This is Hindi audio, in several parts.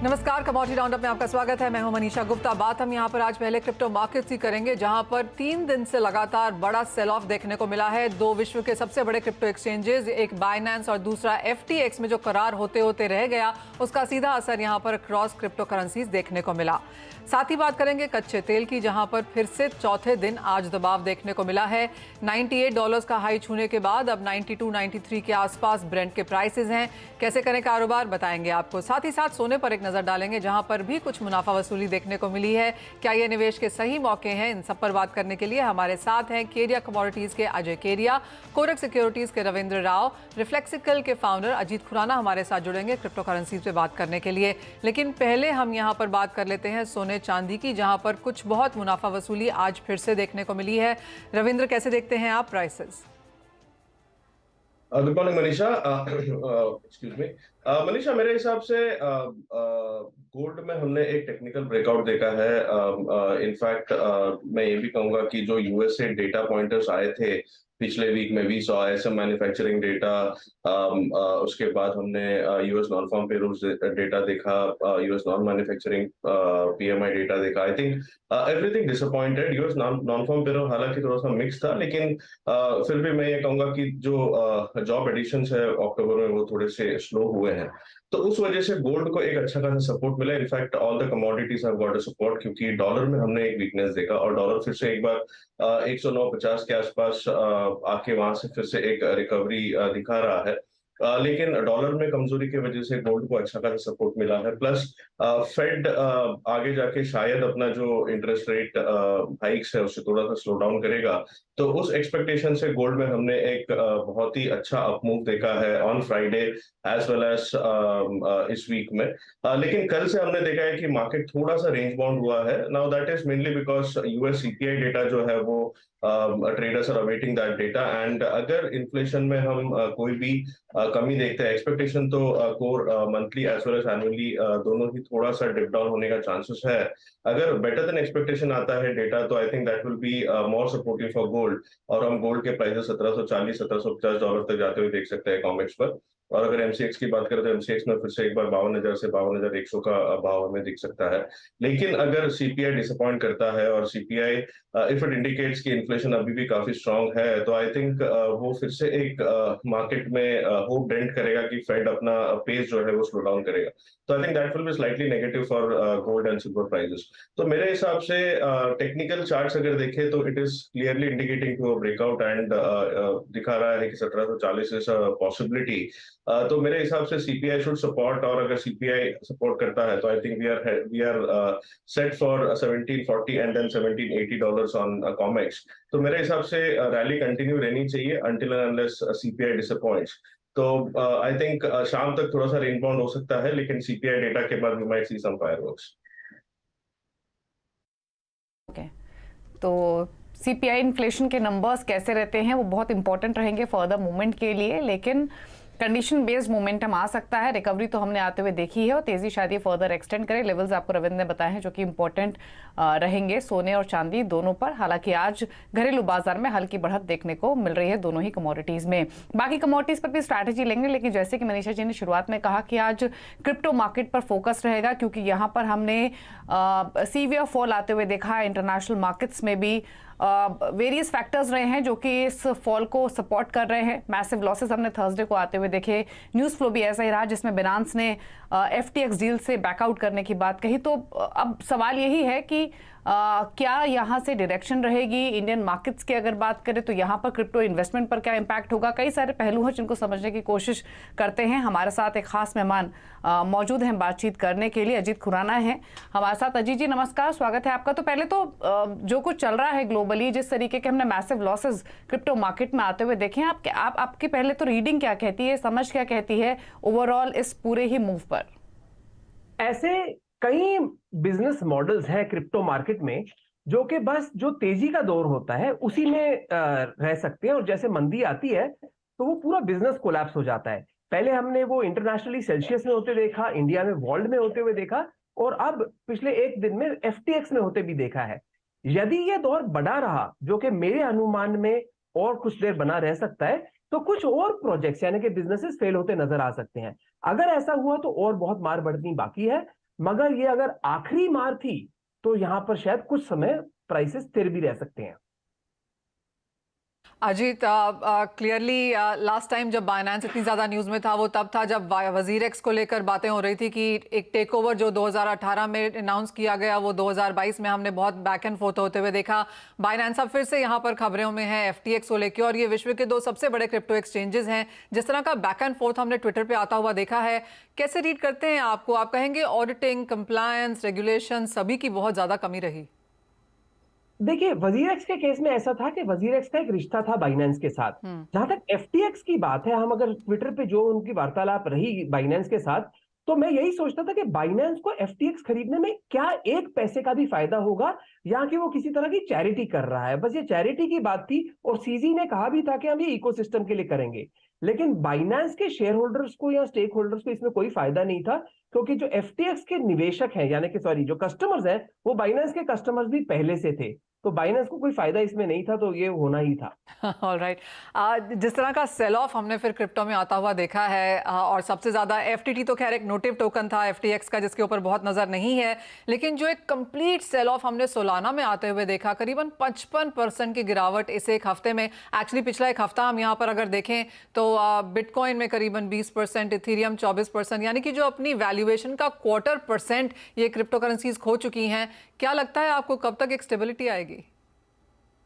नमस्कार, कमोडिटी राउंडअप में आपका स्वागत है। मैं हूं मनीषा गुप्ता। बात हम यहां पर आज पहले क्रिप्टो मार्केट्स की करेंगे, जहां पर 3 दिन से लगातार बड़ा सेल ऑफ देखने को मिला है। दो विश्व के सबसे बड़े क्रिप्टो एक्सचेंजेस, एक बाइनेंस और दूसरा FTX में जो करार होते होते रह गया, उसका सीधा असर यहां पर क्रॉस क्रिप्टो करेंसीज देखने को मिला। साथ ही बात करेंगे कच्चे तेल की, जहां पर फिर से चौथे दिन आज दबाव देखने को मिला है। $98 का हाई छूने के बाद अब 92-93 के आसपास ब्रेंट के प्राइसेस हैं। कैसे करें कारोबार, बताएंगे आपको। साथ ही साथ सोने पर एक नजर डालेंगे, जहां पर भी कुछ मुनाफा वसूली देखने को मिली है। क्या ये निवेश के सही मौके हैं, इन सब पर बात करने के लिए हमारे साथ हैं केरिया कमोडिटीज के अजय केरिया, कोरक सिक्योरिटीज के रविंद्र राव, रिफ्लेक्सिकल के फाउंडर अजीत खुराना हमारे साथ जुड़ेंगे क्रिप्टो करेंसीज पे बात करने के लिए। लेकिन पहले हम यहां पर बात कर लेते हैं सोने चांदी की, जहां पर कुछ बहुत मुनाफा वसूली आज फिर से देखने को मिली है। रविंद्र, कैसे देखते हैं आप prices? Good morning Manisha. Excuse me Manisha, मेरे हिसाब से गोल्ड में हमने एक टेक्निकल ब्रेकआउट देखा है। इनफैक्ट मैं ये भी कहूंगा कि जो यूएसए डेटा पॉइंटर्स आए थे पिछले वीक में, we saw SM manufacturing data, उसके बाद हमने US non farm payrolls data देखा, US non manufacturing PMI data देखा। I think everything disappointed. US non farm payroll हालांकि थोड़ा सा मिक्स था, लेकिन फिर भी मैं ये कहूंगा कि जो जॉब एडिशंस है अक्टूबर में वो थोड़े से स्लो हुए हैं, तो उस वजह से गोल्ड को एक अच्छा खासा सपोर्ट मिला। In fact all the commodities have got a support, क्योंकि डॉलर में हमने एक वीकनेस देखा और डॉलर फिर से एक बार 109.50 के आसपास आके वहां से फिर से एक रिकवरी दिखा रहा है। लेकिन डॉलर में कमजोरी की वजह से गोल्ड को अच्छा खासा सपोर्ट मिला है। प्लस फेड आगे जाके शायद अपना जो इंटरेस्ट रेट हाइक्स है उससे थोड़ा सा स्लो डाउन करेगा, तो उस एक्सपेक्टेशन से गोल्ड में हमने एक बहुत ही अच्छा अपमूव देखा है on Friday as well as इस वीक में। लेकिन कल से हमने देखा है कि मार्केट थोड़ा सा रेंज बाउंड हुआ है। Now that is mainly because US CPI data जो है वो traders are awaiting that data, and अगर इन्फ्लेशन में हम कोई भी कमी देखते हैं, एक्सपेक्टेशन तो core monthly as well as annually दोनों ही थोड़ा सा डिप डाउन होने का चांसेस है। अगर बेटर देन एक्सपेक्टेशन आता है डेटा, तो I think that will be more supportive for gold, और हम गोल्ड के प्राइसेस $1740-1750 तक जाते हुए देख सकते हैं कॉमेक्स पर। और अगर एमसीएक्स की बात करें तो एमसीएक्स में फिर से एक बार 52,000 से 52,100 का भाव हमें दिख सकता है। लेकिन अगर सीपीआई डिसअपॉइंट करता है और सीपीआई इफ इट इंडिकेट्स कि इन्फ्लेशन अभी भी काफी स्ट्रांग है, तो आई थिंक वो फिर से एक मार्केट में होप डेंट करेगा कि फेड अपना पेस जो है वो स्लो डाउन करेगा। तो I think that will be slightly negative for gold and silver prices. तो मेरे हिसाब से टेक्निकल चार्ट्स अगर देखें तो it is clearly indicating to a breakout, and दिखा रहा है कि 1740 इज अ पॉसिबिलिटी। तो मेरे हिसाब से सीपीआई शुड सपोर्ट, और अगर सीपीआई सपोर्ट करता है तो I think we are set for 1740 and then $1780 on COMEX. तो मेरे हिसाब से रैली कंटिन्यू रहनी चाहिए until and unless CPI disappoints. तो आई थिंक शाम तक थोड़ा सा रेंज बाउंड हो सकता है, लेकिन सीपीआई डेटा के बाद we might see some fireworks. Okay, तो सीपीआई इन्फ्लेशन के नंबर्स कैसे रहते हैं वो बहुत इंपॉर्टेंट रहेंगे फर्दर मूवमेंट के लिए, लेकिन कंडीशन बेस्ड मोमेंटम आ सकता है। रिकवरी तो हमने आते हुए देखी है और तेजी शायद ये फर्दर एक्सटेंड करे। लेवल्स आपको रविंद्र ने बताए हैं जो कि इंपॉर्टेंट रहेंगे सोने और चांदी दोनों पर। हालांकि आज घरेलू बाजार में हल्की बढ़त देखने को मिल रही है दोनों ही कमोडिटीज में। बाकी कमोडिटीज पर भी स्ट्रैटेजी लेंगे, लेकिन जैसे कि मनीषा जी ने शुरुआत में कहा कि आज क्रिप्टो मार्केट पर फोकस रहेगा, क्योंकि यहाँ पर हमने सीवियर फॉल आते हुए देखा है। इंटरनेशनल मार्केट्स में भी वेरियस फैक्टर्स रहे हैं जो कि इस फॉल को सपोर्ट कर रहे हैं। मैसिव लॉसेस हमने थर्सडे को आते हुए देखे। न्यूज़ फ्लो भी ऐसा ही रहा जिसमें बिनांस ने FTX डील से बैकआउट करने की बात कही। तो अब सवाल यही है कि क्या यहाँ से डायरेक्शन रहेगी इंडियन मार्केट्स की? अगर बात करें तो यहाँ पर क्रिप्टो इन्वेस्टमेंट पर क्या इम्पैक्ट होगा? कई सारे पहलू हैं जिनको समझने की कोशिश करते हैं। हमारे साथ एक खास मेहमान मौजूद हैं बातचीत करने के लिए। अजीत खुराना हैं हमारे साथ। अजीत जी नमस्कार, स्वागत है आपका। तो पहले तो जो कुछ चल रहा है ग्लोबली, जिस तरीके के हमने मैसिव लॉसेस क्रिप्टो मार्केट में आते हुए देखे हैं, आपकी पहले तो रीडिंग क्या कहती है, समझ क्या कहती है ओवरऑल इस पूरे ही मूव पर? ऐसे कई बिजनेस मॉडल्स हैं क्रिप्टो मार्केट में जो कि बस जो तेजी का दौर होता है उसी में रह सकते हैं, और जैसे मंदी आती है तो वो पूरा बिजनेस कोलैप्स हो जाता है। पहले हमने वो इंटरनेशनली सेल्सियस में होते देखा, इंडिया में वर्ल्ड में होते हुए देखा, और अब पिछले एक दिन में FTX में होते भी देखा है। यदि ये दौर बढ़ा रहा, जो कि मेरे अनुमान में और कुछ देर बना रह सकता है, तो कुछ और प्रोजेक्ट्स यानी कि बिजनेसेस फेल होते नजर आ सकते हैं। अगर ऐसा हुआ तो और बहुत मार बढ़नी बाकी है। मगर ये अगर आखिरी मार थी तो यहां पर शायद कुछ समय प्राइसेस स्थिर भी रह सकते हैं। अजीत, क्लियरली लास्ट टाइम जब बाइनेंस इतनी ज़्यादा न्यूज़ में था वो तब था जब वजीर एक्स को लेकर बातें हो रही थी कि एक टेक ओवर जो 2018 में अनाउंस किया गया वो 2022 में हमने बहुत बैक एंड फोर्थ होते हुए देखा। बाइनेंस अब फिर से यहाँ पर खबरों में है FTX को लेकर, और ये विश्व के 2 सबसे बड़े क्रिप्टो एक्सचेंजेस हैं। जिस तरह का बैक एंड फोर्थ हमने ट्विटर पर आता हुआ देखा है, कैसे रीड करते हैं आपको? आप कहेंगे ऑडिटिंग, कंप्लायंस, रेगुलेशन सभी की बहुत ज़्यादा कमी रही? देखिए, वजीर एक्स के केस में ऐसा था कि वजीर एक्स का एक रिश्ता था बाइनेंस के साथ। जहां तक FTX की बात है, हम अगर ट्विटर पे जो उनकी वार्तालाप रही बाइनेंस के साथ, तो मैं यही सोचता था कि बाइनेंस को FTX खरीदने में क्या एक पैसे का भी फायदा होगा, या कि वो किसी तरह की चैरिटी कर रहा है। बस ये चैरिटी की बात थी, और सीजी ने कहा भी था कि हम ये इकोसिस्टम के लिए करेंगे। लेकिन बाइनेंस के शेयर होल्डर्स को या स्टेक होल्डर्स को इसमें कोई फायदा नहीं था, क्योंकि जो FTX के निवेशक हैं, यानी कि सॉरी जो कस्टमर्स हैं, वो बाइनेंस के कस्टमर्स भी पहले से थे। तो बाइनेंस को कोई फायदा इसमें नहीं था, तो ये होना ही था। ऑलराइट। जिस तरह का सेल ऑफ हमने फिर क्रिप्टो में आता हुआ देखा है, और सबसे ज़्यादा FTT तो खैर एक नोटिव टोकन था FTX का जिसके ऊपर बहुत नज़र नहीं है, लेकिन जो एक कंप्लीट सेल ऑफ हमने सोलाना में आते हुए देखा, करीबन 55% की गिरावट इस एक हफ्ते में। एक्चुअली पिछला एक हफ्ता हम यहाँ पर अगर देखें तो बिटकॉइन में करीबन 20%, इथेरियम 24%, यानी कि जो अपनी वैल्यूएशन का 1/4% ये क्रिप्टो करेंसीज खो चुकी हैं। क्या लगता है आपको, कब तक एक स्टेबिलिटी आएगी?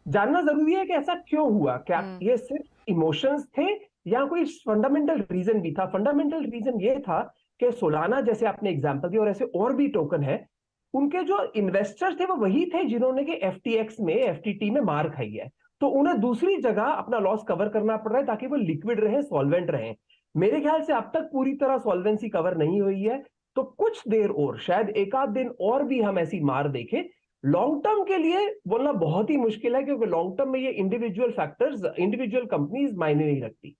जानना जरूरी है कि ऐसा क्यों हुआ। क्या ये सिर्फ इमोशंस थे या कोई फंडामेंटल रीजन भी था? फंडामेंटल रीजन ये था कि सोलाना जैसे आपने एग्जांपल दिया, और ऐसे और भी टोकन है, उनके जो इन्वेस्टर्स थे वो वही थे जिन्होंने कि FTX में, FTT में मार खाई है। तो उन्हें दूसरी जगह अपना लॉस कवर करना पड़ रहा है ताकि वो लिक्विड रहे, सॉल्वेंट रहे। मेरे ख्याल से अब तक पूरी तरह सॉल्वेंसी कवर नहीं हुई है, तो कुछ देर और, शायद एक आध दिन और भी हम ऐसी मार देखें। लॉन्ग टर्म के लिए बोलना बहुत ही मुश्किल है, क्योंकि लॉन्ग टर्म में ये इंडिविजुअल फैक्टर्स, इंडिविजुअल कंपनीज मायने नहीं रखती।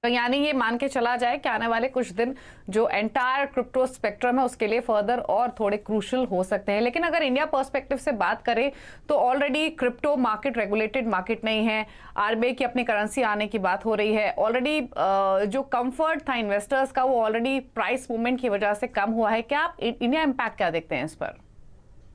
तो यानी ये मान के चला जाए कि आने वाले कुछ दिन जो एंटायर क्रिप्टो स्पेक्ट्रम है उसके लिए फर्दर और थोड़े क्रूशल हो सकते हैं। लेकिन अगर इंडिया पर्सपेक्टिव से बात करें तो already crypto market regulated market नहीं है, RBI की अपनी करेंसी आने की बात हो रही है। ऑलरेडी जो कंफर्ट था इन्वेस्टर्स का वो ऑलरेडी प्राइस मूवमेंट की वजह से कम हुआ है। क्या आप इंडिया इम्पैक्ट क्या देखते हैं इस पर?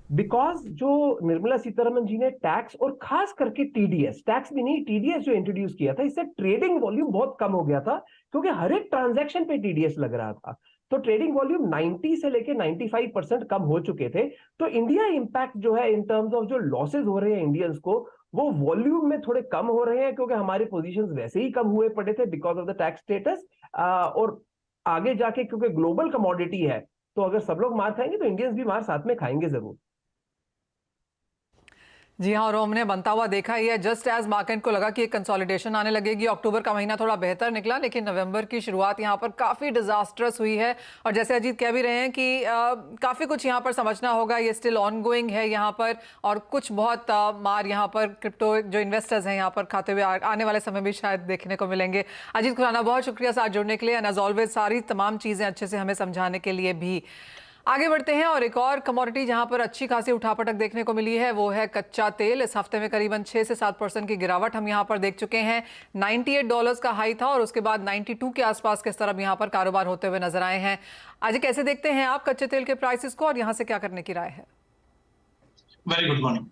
बिकॉज जो निर्मला सीतारमन जी ने टैक्स, और खास करके TDS, टैक्स भी नहीं TDS जो इंट्रोड्यूस किया था, इससे ट्रेडिंग वॉल्यूम बहुत कम हो गया था, क्योंकि हर एक ट्रांजैक्शन पे TDS लग रहा था। तो ट्रेडिंग वॉल्यूम 90 से लेके 95% कम हो चुके थे। तो इंडिया इम्पैक्ट जो है इन टर्म्स ऑफ जो लॉसेज हो रहे हैं इंडियंस को, वो वॉल्यूम में थोड़े कम हो रहे हैं, क्योंकि हमारे पोजीशंस वैसे ही कम हुए पड़े थे because of the tax status. और आगे जाके क्योंकि ग्लोबल कमोडिटी है, तो अगर सब लोग मार खाएंगे तो इंडियंस भी मार साथ में खाएंगे जरूर। जी हाँ, और हमने बनता हुआ देखा ही है। जस्ट एज मार्केट को लगा कि एक कंसोलिडेशन आने लगेगी, अक्टूबर का महीना थोड़ा बेहतर निकला, लेकिन नवंबर की शुरुआत यहाँ पर काफ़ी डिजास्टरस हुई है। और जैसे अजीत कह भी रहे हैं कि काफ़ी कुछ यहाँ पर समझना होगा, ये स्टिल ऑन गोइंग है यहाँ पर, और कुछ बहुत मार यहाँ पर क्रिप्टो जो इन्वेस्टर्स हैं यहाँ पर खाते हुए आने वाले समय भी शायद देखने को मिलेंगे। अजीत खुराना, बहुत शुक्रिया साथ जुड़ने के लिए, एंड एज ऑलवेज सारी तमाम चीज़ें अच्छे से हमें समझाने के लिए भी। आगे बढ़ते हैं, और एक और कमोडिटी जहां पर अच्छी खासी उठापटक देखने को मिली है वो है कच्चा तेल। इस हफ्ते में करीबन 6 से 7% की गिरावट हम यहां पर देख चुके हैं। $98 का हाई था और उसके बाद 92 के आसपास किस तरह यहां पर कारोबार होते हुए नजर आए हैं। आज कैसे देखते हैं आप कच्चे तेल के प्राइसेस को, और यहां से क्या करने की राय है? Very good morning.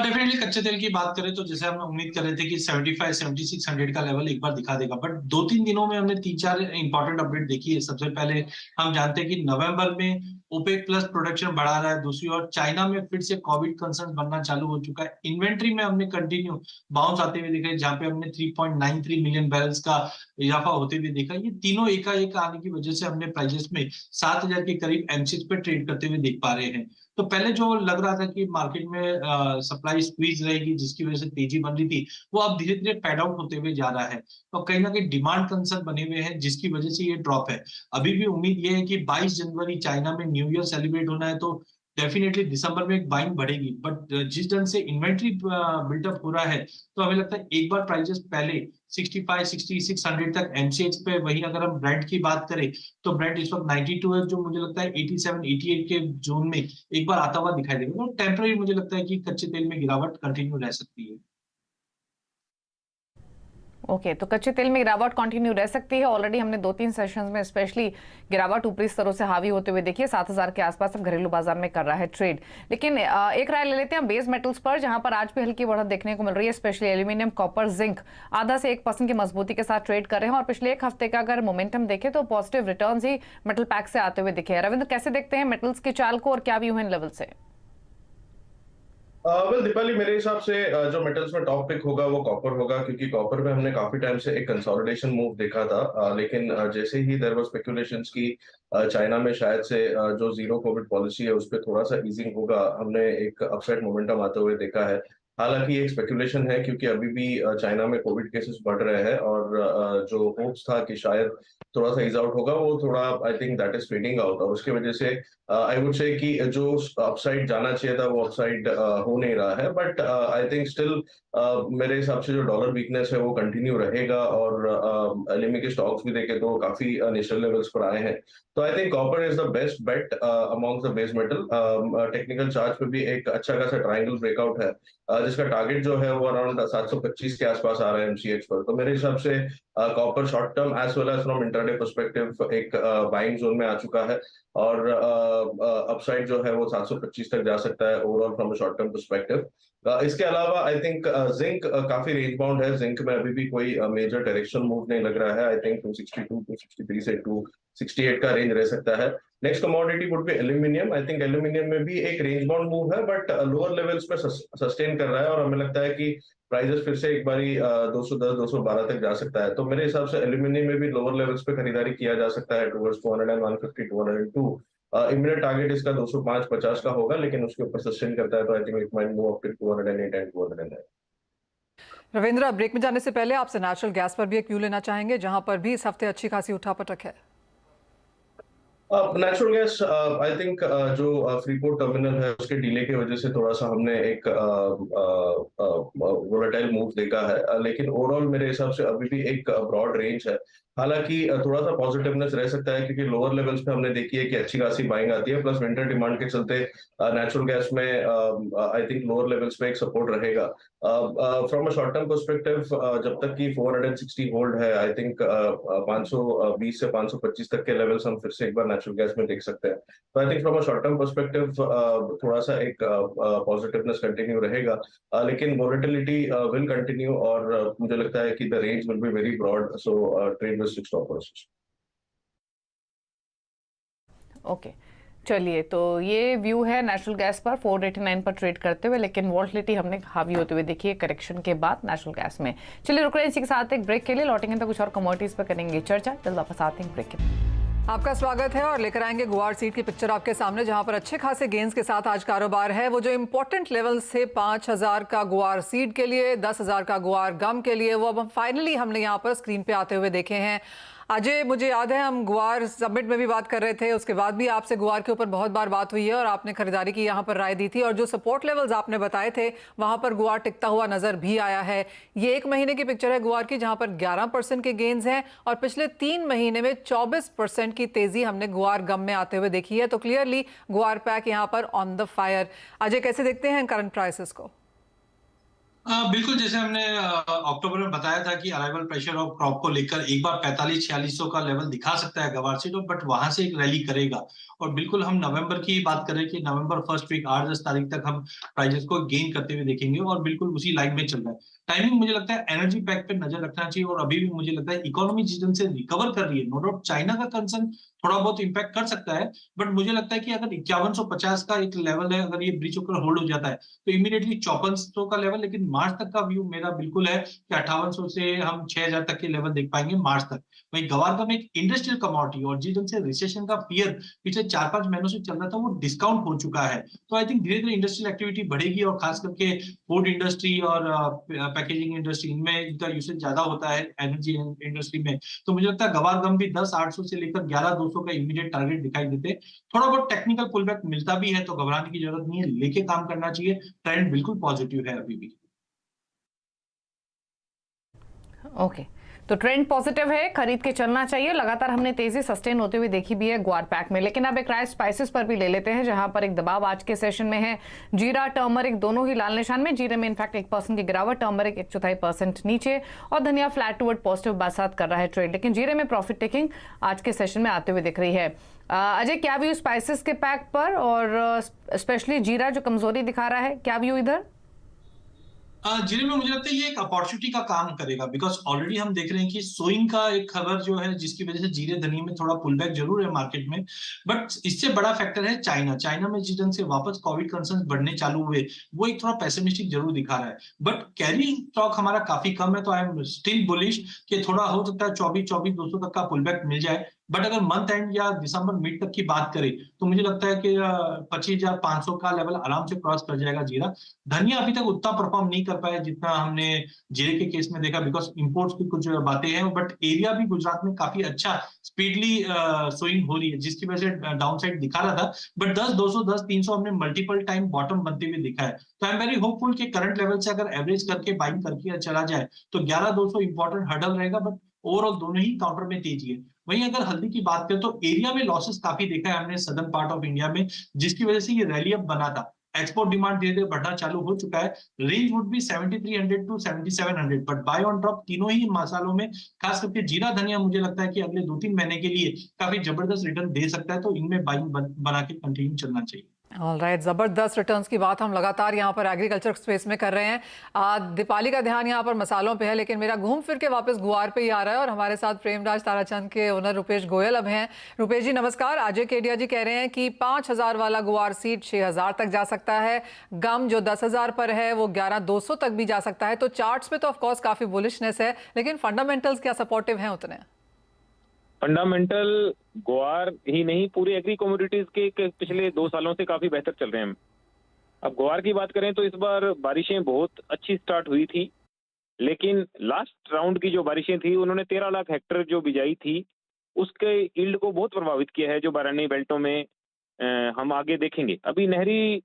डेफिनेटली कच्चे तेल की बात करें तो जैसे हम उम्मीद कर रहे थे कि 75-7600 का लेवल एक बार दिखा देगा, बट 2-3 दिनों में हमने 3-4 इंपॉर्टेंट अपडेट देखी है। सबसे पहले हम जानते हैं कि नवंबर में ओपेक प्लस प्रोडक्शन बढ़ा रहा है। दूसरी ओर चाइना में फिर से कोविड कंसर्न बनना चालू हो चुका है। इन्वेंट्री में हमने कंटिन्यू बाउंस आते हुए देखा है, जहां पे हमने 3.93 मिलियन बैरल्स का इजाफा होते हुए देखा। ये तीनों एकाएक आने की वजह से हमने प्राइसेस में 7000 के करीब एमसीएक्स पे ट्रेड करते हुए देख पा रहे हैं। तो पहले जो लग रहा था कि मार्केट में सप्लाई स्क्वीज रहेगी जिसकी वजह से तेजी बन रही थी, वो अब धीरे धीरे पैड आउट होते हुए जा रहा है। तो कहीं ना कहीं डिमांड कंसर्न बने हुए हैं जिसकी वजह से ये ड्रॉप है। अभी भी उम्मीद ये है कि 22 जनवरी चाइना में न्यू ईयर सेलिब्रेट होना है, तो डेफिनेटली दिसंबर में एक बाइंग बढ़ेगी। बट जिस ढंग से इन्वेंट्री बिल्डअप हो रहा है, तो हमें लगता है एक बार प्राइसेस पहले 65-6600 तक एमसीएक्स पे, वहीं अगर हम ब्रेंट की बात करें तो ब्रेंट इस वक्त 92 है, जो मुझे लगता है 87-88 के जोन में एक बार आता हुआ दिखाई देगा। तो टेम्पररी मुझे लगता है कि कच्चे तेल में गिरावट कंटिन्यू रह सकती है। ओके, तो कच्चे तेल में गिरावट कंटिन्यू रह सकती है। ऑलरेडी हमने 2-3 सेशंस में स्पेशली गिरावट ऊपरी स्तरों से हावी होते हुए देखिए 7,000 के आसपास अब घरेलू बाजार में कर रहा है ट्रेड। लेकिन एक राय ले लेते हैं बेस मेटल्स पर, जहां पर आज भी हल्की बढ़त देखने को मिल रही है। स्पेशली एल्यूमिनियम, कॉपर, जिंक आधा से 1% की मजबूती के साथ ट्रेड कर रहे हैं और पिछले एक हफ्ते का अगर मोमेंटम देखें तो पॉजिटिव रिटर्न ही मेटल पैक से आते हुए दिखे। रविंद्र, कैसे देखते हैं मेटल्स की चाल को और क्या व्यू है इन लेवल से? वेल दीपाली, मेरे हिसाब से जो मेटल्स में टॉप पिक होगा वो कॉपर होगा, क्योंकि कॉपर में हमने काफी टाइम से एक कंसोलिडेशन मूव देखा था। लेकिन जैसे ही देयर वाज स्पेकुलेशंस की चाइना में शायद से जो जीरो कोविड पॉलिसी है उस पर थोड़ा सा ईजिंग होगा, हमने एक अपसाइड मोमेंटम आते हुए देखा है। हालांकि ये एक स्पेकुलेशन है, क्योंकि अभी भी चाइना में कोविड केसेस बढ़ रहे हैं और जो होप्स था कि शायद थोड़ा सा ईज आउट होगा, वो थोड़ा आई think that is fading out, और उसकी वजह से आई वुड से कि जो अपसाइड जाना चाहिए था वो अपसाइड हो नहीं रहा है। बट आई थिंक स्टिल मेरे हिसाब से जो डॉलर वीकनेस है वो कंटिन्यू रहेगा, और एलएमई के स्टॉक्स भी देखे तो काफी नेचुरल लेवल्स पर आए हैं। तो I think copper is the best bet among the base metal. Technical chart पे भी एक अच्छा खासा ट्रायंगल ब्रेकआउट है, जिसका टारगेट जो है वो अराउंड 725 के आसपास आ रहा है एमसीएक्स पर। तो मेरे हिसाब से copper short term as well as from intraday perspective एक बाइंग जोन में आ चुका है, और अपसाइड जो है वो 725 तक जा सकता है overall from short term perspective. इसके अलावा आई थिंक जिंक काफी रेंज बाउंड है। जिंक में अभी भी कोई मेजर डायरेक्शन मूव नहीं लग रहा है। आई थिंक 262, 263 से 268 का रेंज रह सकता है। Next commodity would be aluminium. I think aluminium में भी एक रेंज बाउंड मूव है, बट लोअर लेवल्स पे सस्टेन कर रहा है, और हमें लगता है कि प्राइजेस फिर से एक बारी 210, 212 तक जा सकता है। तो मेरे हिसाब से एल्यूमिनियम में भी लोअर लेवल्स पे खरीदारी किया जा सकता है टुवर्ड्स 201, 150, 202। इमीडिएट टारगेट इसका 205, 50 का होगा, लेकिन उसके ऊपर सस्टेन करता है तो I think it might move up to 208 and 209। Ravindra, break में जाने से पहले आपसे नेचुरल गैस पर भी एक व्यू लेना चाहेंगे, जहां पर भी इस हफ्ते अच्छी खासी उठापटक है। नेचुरल गैस आई थिंक जो फ्रीपोर्ट टर्मिनल है उसके डिले की वजह से थोड़ा सा हमने एक वोलेटाइल मूव देखा है, लेकिन ओवरऑल मेरे हिसाब से अभी भी एक ब्रॉड रेंज है। हालांकि थोड़ा सा पॉजिटिवनेस रह सकता है, क्योंकि लोअर लेवल्स पे हमने देखी है कि अच्छी खासी बाइंग आती है, प्लस विंटर डिमांड के चलते नेचुरल गैस में आई थिंक लोअर लेवल्स पे एक सपोर्ट रहेगा। From a short term perspective जब तक कि 460 होल्ड है, आई थिंक 520 से 525 तक के लेवल्स हम फिर से एक बार नेचुरल गैस में देख सकते हैं। तो I think from a short term perspective थोड़ा सा एक पॉजिटिवनेस कंटिन्यू रहेगा, लेकिन वोलेटिलिटी विल कंटिन्यू, और मुझे लगता है कि the range will be very broad, so trade with stop losses. Okay, चलिए, तो ये व्यू है नेचुरल गैस पर 489 पर ट्रेड करते हुए, लेकिन वॉलेटिलिटी हमने हावी होते हुए देखी है करेक्शन के बाद नेचुरल गैस में। चलिए रुक रहे हैं इसी के साथ एक ब्रेक के लिए, लौटेंगे तो कुछ और कमोडिटीज पर करेंगे चर्चा। जल्द वापस आते हैं ब्रेक के बाद। आपका स्वागत है और लेकर आएंगे गुआर सीड की पिक्चर आपके सामने, जहां पर अच्छे खासे गेंस के साथ आज कारोबार है। वो जो इंपॉर्टेंट लेवल्स थे 5,000 का गुआर सीड के लिए, 10,000 का गुआर गम के लिए, वो अब फाइनली हमने यहाँ पर स्क्रीन पे आते हुए देखे हैं। अजय, मुझे याद है हम गुआर समिट में भी बात कर रहे थे, उसके बाद भी आपसे गुआर के ऊपर बहुत बार बात हुई है और आपने खरीदारी की यहाँ पर राय दी थी, और जो सपोर्ट लेवल्स आपने बताए थे वहां पर गुआर टिकता हुआ नजर भी आया है। ये एक महीने की पिक्चर है गुआर की, जहां पर 11% के गेन्स हैं, और पिछले 3 महीने में 24% की तेजी हमने गुआर गम में आते हुए देखी है। तो क्लियरली गुआर पैक यहाँ पर ऑन द फायर। अजय, कैसे देखते हैं करंट प्राइसेस को? बिल्कुल, जैसे हमने अक्टूबर में बताया था कि अराइवल प्रेशर ऑफ क्रॉप को लेकर एक बार 45-4600 का लेवल दिखा सकता है गवार सीड, बट वहां से एक रैली करेगा। और बिल्कुल हम नवंबर की बात करें कि नवंबर फर्स्ट वीक 8-10 तारीख तक हम प्राइजेस को गेन करते हुए देखेंगे, और बिल्कुल उसी लाइन में चल रहा है। टाइमिंग मुझे लगता है एनर्जी पैक पे नजर रखना चाहिए, और अभी भी मुझे लगता है इकोनॉमी जिस से रिकवर कर रही है, नो डाउट चाइना का कंसर्न थोड़ा बहुत इम्पैक्ट कर सकता है, बट मुझे लगता है कि अगर 5150 का एक लेवल है, अगर ये ब्रीच होकर होल्ड हो जाता है तो इमीडिएटली 5400 का लेवल, लेकिन मार्च तक का व्यू मेरा बिल्कुल है कि 5800 से हम 6000 तक के लेवल देख पाएंगे मार्च तक। वहीं गवार का में एक इंडस्ट्रियल कमोडिटी, और जिस ढंग से रिसेशन का फियर पिछले 4-5 महीनों से चल रहा था वो डिस्काउंट हो चुका है। तो आई थिंक धीरे धीरे इंडस्ट्रियल एक्टिविटी बढ़ेगी, और खास करके फूड इंडस्ट्री और पैकेजिंग इंडस्ट्री, इनमें इनका यूसेज ज्यादा होता है, एनर्जी इंडस्ट्री में। तो मुझे लगता है गवार गम भी 10,800 से लेकर 11,200 का इमीडिएट टारगेट दिखाई देते। थोड़ा बहुत टेक्निकल पुलबैक मिलता भी है तो घबराने की जरूरत नहीं है, लेके काम करना चाहिए। ट्रेंड बिल्कुल पॉजिटिव है अभी भी। ओके, तो ट्रेंड पॉजिटिव है, खरीद के चलना चाहिए। लगातार हमने तेजी सस्टेन होते हुए देखी भी है ग्वार पैक में। लेकिन अब एक राइस स्पाइसेस पर भी ले लेते हैं, जहां पर एक दबाव आज के सेशन में है। जीरा टर्मरिक दोनों ही लाल निशान में। जीरे में इनफैक्ट 1% की गिरावट, टर्मरिक 1/4% नीचे और धनिया फ्लैट टू वर्ड पॉजिटिव बरसात कर रहा है ट्रेड। लेकिन जीरे में प्रॉफिट टेकिंग आज के सेशन में आते हुए दिख रही है। अजय, क्या व्यू स्पाइसेस के पैक पर और स्पेशली जीरा जो कमजोरी दिखा रहा है, क्या व्यू इधर? जीरे में मुझे लगता है ये एक अपॉर्चुनिटी का काम करेगा, बिकॉज ऑलरेडी हम देख रहे हैं कि सोइंग का एक खबर जो है, जिसकी वजह से जीरे धनिया में थोड़ा पुल बैक जरूर है मार्केट में। बट इससे बड़ा फैक्टर है चाइना में जिस ढंग से वापस कोविड कंसर्न बढ़ने चालू हुए, वो एक थोड़ा पेसिमिस्टिक जरूर दिखा रहा है। बट कैरी स्टॉक हमारा काफी कम है, तो आई एम स्टिल बुलिश कि थोड़ा हो सकता है 24,200 तक का पुल बैक मिल जाए। बट अगर मंथ एंड या दिसंबर मिड तक की बात करें तो मुझे लगता है कि 25,500 का लेवल आराम से क्रॉस कर जाएगा जीरा। धनिया अभी तक उतना परफॉर्म नहीं कर पाया जितना हमने जीरे के केस में देखा, बिकॉज इंपोर्ट्स की कुछ बातें हैं। बट एरिया भी गुजरात में काफी अच्छा स्पीडली सोइंग हो रही है, जिसकी वजह से डाउन साइड दिखा रहा था। बट 10,200 10,300 हमने मल्टीपल टाइम बॉटम बनते हुए दिखा है। तो आई एम वेरी होपफुल कि करंट लेवल से अगर एवरेज करके बाइंग करके चला जाए तो 11,200 इंपॉर्टेंट हर्डल रहेगा। बट ओवरऑल दोनों ही काउंटर में तेजी है। वहीं अगर हल्दी की बात करें तो एरिया में लॉसेस काफी देखा है हमने सदर्न पार्ट ऑफ इंडिया में, जिसकी वजह से ये रैली अप बना था। एक्सपोर्ट डिमांड धीरे धीरे बढ़ना चालू हो चुका है। Range would be 7300 to 7700, but buy on drop तीनों ही मसालों में, खास करके जीरा धनिया मुझे लगता है कि अगले 2-3 महीने के लिए काफी जबरदस्त रिटर्न दे सकता है। तो इनमें बाइंग बना के कंटिन्यू चलना चाहिए। ऑलराइट, जबरदस्त रिटर्न्स की बात हम लगातार यहाँ पर एग्रीकल्चर स्पेस में कर रहे हैं। दीपाली का ध्यान यहाँ पर मसालों पे है, लेकिन मेरा घूम फिर के वापस गुआर पे ही आ रहा है और हमारे साथ प्रेमराज ताराचंद के ओनर रुपेश गोयल अब हैं। रुपेश जी नमस्कार। अजय केडिया जी कह रहे हैं कि 5,000 वाला गुआर सीड 6,000 तक जा सकता है, गम जो 10,000 पर है वो 11,200 तक भी जा सकता है। तो चार्ट्स पे तो ऑफकोर्स काफी बुलिशनेस है, लेकिन फंडामेंटल्स क्या सपोर्टिव हैं उतने? फंडामेंटल ग्वार ही नहीं, पूरे एग्री कमोडिटीज के पिछले 2 सालों से काफी बेहतर चल रहे हैं। अब ग्वार की बात करें तो इस बार बारिशें बहुत अच्छी स्टार्ट हुई थी, लेकिन लास्ट राउंड की जो बारिशें थी उन्होंने 13 लाख हेक्टेयर जो बिजाई थी उसके यील्ड को बहुत प्रभावित किया है, जो बारानी बेल्टों में हम आगे देखेंगे। अभी नहरी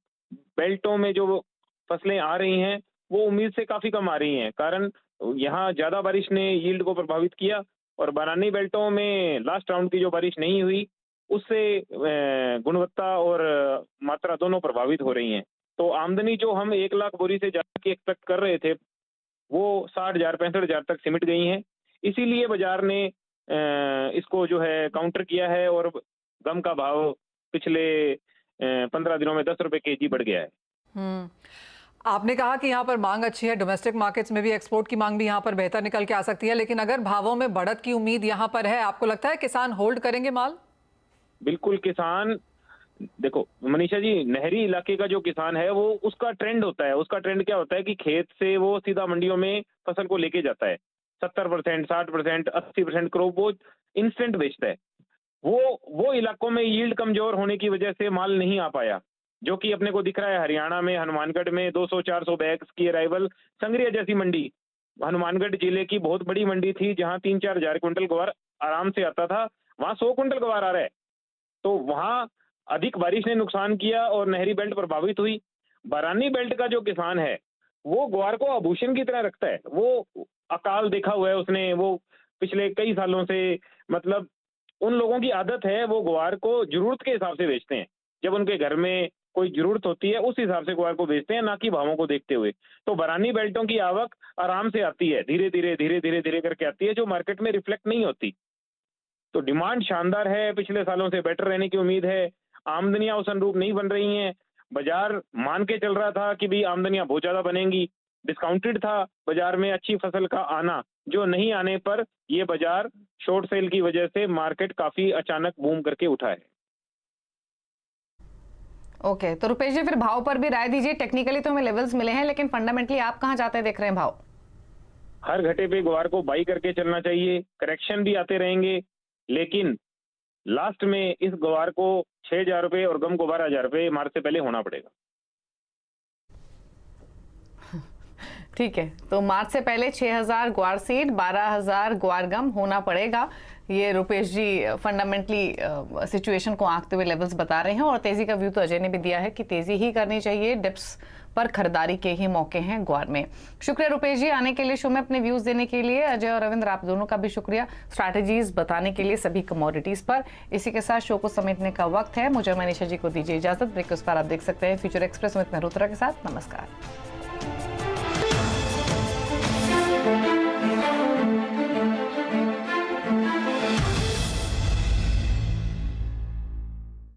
बेल्टों में जो फसलें आ रही हैं वो उम्मीद से काफी कम आ रही हैं, कारण यहाँ ज्यादा बारिश ने यील्ड को प्रभावित किया और बारानी बेल्टों में लास्ट राउंड की जो बारिश नहीं हुई उससे गुणवत्ता और मात्रा दोनों प्रभावित हो रही हैं। तो आमदनी जो हम 1 लाख बोरी से ज्यादा की एक्सपेक्ट कर रहे थे वो 60,000 65,000 तक सिमट गई हैं। इसीलिए बाजार ने इसको जो है काउंटर किया है और गम का भाव पिछले 15 दिनों में 10 रुपए केजी बढ़ गया है। आपने कहा कि यहाँ पर मांग अच्छी है, डोमेस्टिक मार्केट्स में भी एक्सपोर्ट की मांग भी यहाँ पर बेहतर निकल के आ सकती है, लेकिन अगर भावों में बढ़त की उम्मीद यहाँ पर है, आपको लगता है किसान होल्ड करेंगे माल? बिल्कुल, किसान देखो मनीषा जी, नहरी इलाके का जो किसान है वो उसका ट्रेंड होता है। उसका ट्रेंड क्या होता है कि खेत से वो सीधा मंडियों में फसल को लेके जाता है। 70%, 60%, 80% क्रॉप वो इंस्टेंट बेचता है। वो इलाकों में यील्ड कमजोर होने की वजह से माल नहीं आ पाया, जो कि अपने को दिख रहा है। हरियाणा में हनुमानगढ़ में 200-400 बैग्स की अराइवल। संग्रिया जैसी मंडी, हनुमानगढ़ जिले की बहुत बड़ी मंडी थी जहां 3-4 हजार क्विंटल ग्वार आराम से आता था, वहां 100 क्विंटल ग्वार आ रहा है। तो वहां अधिक बारिश ने नुकसान किया और नहरी बेल्ट प्रभावित हुई। बारानी बेल्ट का जो किसान है वो ग्वार को आभूषण की तरह रखता है। वो अकाल देखा हुआ है उसने, वो पिछले कई सालों से, मतलब उन लोगों की आदत है वो ग्वार को जरूरत के हिसाब से बेचते हैं। जब उनके घर में कोई जरूरत होती है उस हिसाब से ग्वार को बेचते हैं, ना कि भावों को देखते हुए। तो बारानी बेल्टों की आवक आराम से आती है, धीरे धीरे करके आती है, जो मार्केट में रिफ्लेक्ट नहीं होती। तो डिमांड शानदार है, पिछले सालों से बेटर रहने की उम्मीद है। आमदनियां उस अनुरूप नहीं बन रही हैं। बाजार मान के चल रहा था कि भी आमदनियां बहुत ज्यादा बनेंगी, डिस्काउंटेड था बाजार में अच्छी फसल का आना, जो नहीं आने पर ये बाजार शॉर्ट सेल की वजह से मार्केट काफी अचानक बूम करके उठा है। ओके, तो रुपेश जी फिर भाव पर भी राय दीजिए। टेक्निकली तो हमें लेवल्स मिले हैं, लेकिन फंडामेंटली आप कहां जाते देख रहे हैं भाव? हर घटे पे ग्वार को बाई करके चलना चाहिए। करेक्शन भी आते रहेंगे, लेकिन लास्ट में इस ग्वार को 6,000 रुपए और गम को 12,000 रुपए मार्च से पहले होना पड़ेगा। ठीक है, तो मार्च से पहले 6000 ग्वार सीड, 12000 ग्वार गम होना पड़ेगा। ये रुपेश जी फंडामेंटली सिचुएशन को आंकते हुए लेवल्स बता रहे हैं, और तेजी का व्यू तो अजय ने भी दिया है कि तेजी ही करनी चाहिए, डिप्स पर खरीदारी के ही मौके हैं ग्वार में। शुक्रिया रुपेश जी आने के लिए, शो में अपने व्यूज देने के लिए। अजय और रविंद्र, आप दोनों का भी शुक्रिया स्ट्रैटेजीज बताने के लिए सभी कमोडिटीज पर। इसी के साथ शो को समेटने का वक्त है। मुझे मनीषा जी को दीजिए इजाजत। ब्रेक उस पर आप देख सकते हैं फ्यूचर एक्सप्रेस अमित मेहरोत्रा के साथ। नमस्कार।